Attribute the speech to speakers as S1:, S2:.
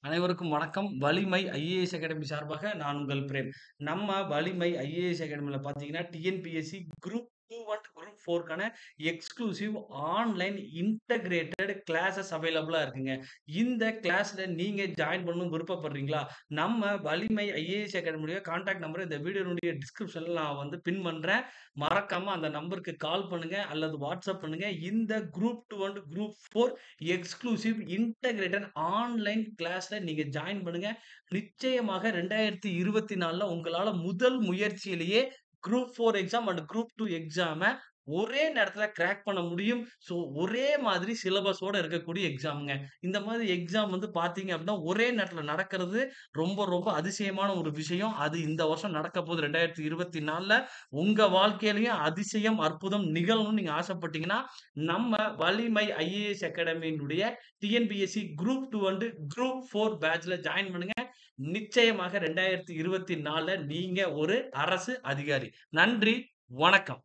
S1: அனைவருக்கும் வணக்கம். வலிமை ஐஏஎஸ் அகாடமி சார்பாக நான் உங்கள் பிரேம். நம்ம வலிமை ஐஏஎஸ் அகாடமில பார்த்தீங்கன்னா, டிஎன்பிஎஸ்சி குரூப் 2 அண்ட் குரூப் 4க்கான எக்ஸ்க்ளூசிவ் ஆன்லைன் இன்டகிரேட்டட் கிளாஸஸ் அவைலபிளா இருக்குங்க. இந்த கிளாஸ்ல நீங்க ஜாயின் பண்ணணும்னு விருப்பப்படுறீங்களா? நம்ம வலிமை ஐஏஎஸ் அகாடமியுடைய கான்டாக்ட் நம்பர இந்த வீடியோனுடைய டிஸ்கிரிப்ஷன்ல நான் பின் பண்றேன். மறக்காம அந்த நம்பருக்கு கால் பண்ணுங்க அல்லது வாட்ஸ்அப் பண்ணுங்க. இந்த group 2 and group 4 exclusive integrated online கிளாஸ்ல நீங்க ஜாயின் பண்ணுங்க. நிச்சயமாக 2024ல உங்களால முதல் முயற்சியிலேயே குரூப் 4 எக்ஸாம் அண்ட் குரூப் 2 எக்ஸாம ஒரே நேரத்துல கிராக் பண்ண முடியும். ஸோ ஒரே மாதிரி சிலபஸோட இருக்கக்கூடிய எக்ஸாம்ங்க. இந்த மாதிரி எக்ஸாம் பார்த்தீங்க அப்படின்னா, ஒரே நேரத்துல நடக்கிறது ரொம்ப அதிசயமான ஒரு விஷயம். அது இந்த வருஷம் நடக்கப்போது 2024ல. உங்க வாழ்க்கையிலயும் அதிசயம், அற்புதம் நிகழணும்னு நீங்க ஆசைப்பட்டீங்கன்னா, நம்ம வலிமை ஐஏஎஸ் அகாடமியினுடைய டிஎன்பிஎஸ்சி குரூப் 2 அண்ட் குரூப் 4 பேட்ச்ல ஜாயின் பண்ணுங்க. நிச்சயமாக 2024ல நீங்க ஒரு அரசு அதிகாரி. நன்றி, வணக்கம்.